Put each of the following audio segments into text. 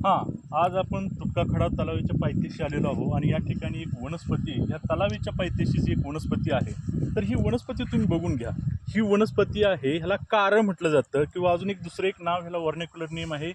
हां, आज आपण तुटका खडा तलावाच्या पायथ्याशी आलेलो आहोत आणि या ठिकाणी एक वनस्पती, या तलावाच्या पायथ्याशीची एक वनस्पती आहे. तर ही वनस्पती तुम्ही बघून घ्या. ही वनस्पती आहे, ह्याला कारं म्हटलं जातं किंवा अजून एक दुसरं एक नाव ह्याला व्हर्नाक्युलर नेम आहे,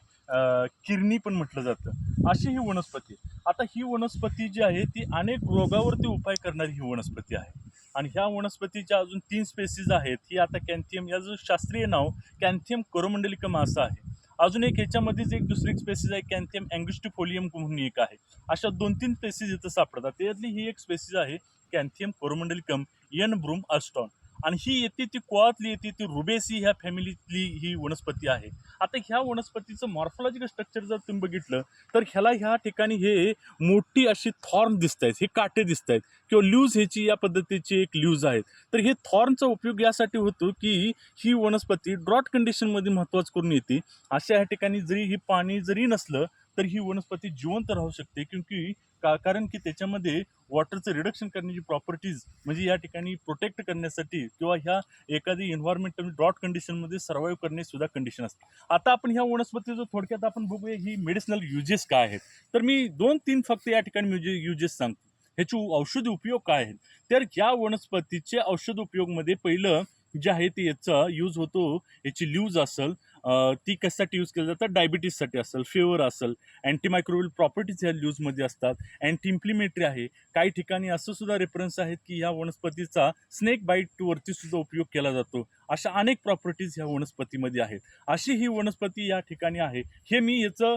किरणी पण म्हटलं जातं. अशी ही वनस्पती. आता ही वनस्पती जी आहे ती अनेक रोगावरती उपाय करणारी ही वनस्पती आहे. आणि ह्या वनस्पतीच्या अजून 3 स्पेसीज आहेत. ही आता कॅन्थियम, याचं शास्त्रीय नाव कॅन्थियम कोरोमंडलिकम असं आहे. अजून एक ह्याच्यामध्येच एक दुसरी एक स्पेसीज आहे, कॅन्थियम अँग्युस्टिफोलियम म्हणून एक आहे. अशा 2-3 स्पेसीज इथं सापडतात. त्यातली ही एक स्पेसीज आहे कॅन्थियम कोरोमंडलिकम एन ब्रूम अस्टॉन. आणि ही येते ती कुळातली येते ती रुबेसी ह्या फॅमिलीतली ही वनस्पती आहे. आता ह्या वनस्पतीचं मॉर्फॉलॉजिकल स्ट्रक्चर जर तुम्ही बघितलं तर ह्याला ह्या ठिकाणी हे मोठी अशी थॉर्न दिसत आहेत, हे काटे दिसत आहेत किंवा ल्यूज ह्याची या पद्धतीची एक ल्यूज आहेत. तर हे थॉर्नचा उपयोग यासाठी होतो की ही वनस्पती ड्रॉट कंडिशनमध्ये महत्त्वाचं करून येते. अशा ह्या ठिकाणी जरी ही पाणी जरी नसलं तर ही वनस्पती जिवंत राहू शकते, क्योंकि कारण की त्याच्यामध्ये वॉटरचं रिडक्शन करण्याची प्रॉपर्टीज म्हणजे या ठिकाणी प्रोटेक्ट करण्यासाठी किंवा ह्या एखादी एन्व्हायरमेंटल ड्रॉट कंडिशनमध्ये सर्व्हाइव्ह करण्याची सुद्धा कंडिशन असते. आता आपण ह्या वनस्पतीचं थोडक्यात आपण बघूया ही मेडिसिनल युजेस काय आहेत. तर मी 2-3 फक्त या ठिकाणी युजेस सांगतो. ह्याचे औषधी उपयोग काय आहेत. तर या वनस्पतीचे औषध उपयोगमध्ये पहिलं जे आहे ते याचा यूज होतो, याची ल्यूज असेल, ती कशासाठी यूज केली जातात, डायबिटीससाठी असेल, फेवर असेल, अँटीमायक्रोबियल प्रॉपर्टीज ह्या ल्यूजमध्ये असतात, अँटी इन्फ्लिमेटरी आहे. काही ठिकाणी असं सुद्धा रेफरन्स आहेत की ह्या वनस्पतीचा स्नेक बाईटवरती सुद्धा उपयोग केला जातो. अशा अनेक प्रॉपर्टीज ह्या वनस्पतीमध्ये आहेत. अशी ही वनस्पती या ठिकाणी आहे. हे मी याचं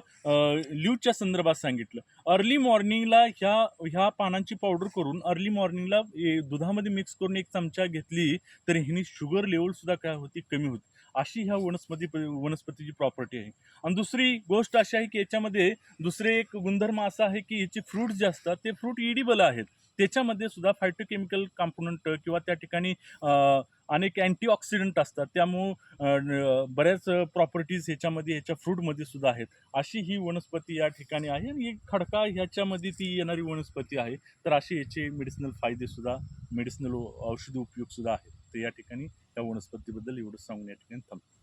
ल्यूजच्या संदर्भात सांगितलं. अर्ली मॉर्निंगला ह्या ह्या पानांची पावडर करून अर्ली मॉर्निंगला दुधामध्ये मिक्स करून एक चमचा घेतली तर ह्यानी शुगर लेवल सुद्धा काय होती, कमी होती. अशी ह्या वनस्पतीची प्रॉपर्टी आहे. आणि दुसरी गोष्ट अशी आहे की याच्यामध्ये दुसरे एक गुणधर्म असा आहे की याचे फ्रूट जे असतात ते फ्रूट इडिबल आहेत. त्याच्यामध्ये सुद्धा फायटोकेमिकल कंपोनंट किंवा त्या ठिकाणी अनेक अँटीऑक्सिडंट असतात. त्यामुळं बऱ्याच प्रॉपर्टीज ह्याच्यामध्ये ह्याच्या फ्रूटमध्ये सुद्धा आहेत. अशी ही वनस्पती या ठिकाणी आहे आणि एक खडका ह्याच्यामध्ये ती येणारी वनस्पती आहे. तर असे याचे मेडिसिनल फायदे सुद्धा, मेडिसिनल औषधी उपयोग सुद्धा आहेत. तर या ठिकाणी त्या वनस्पतीबद्दल एवढं सांगून या ठिकाणी थांबतो.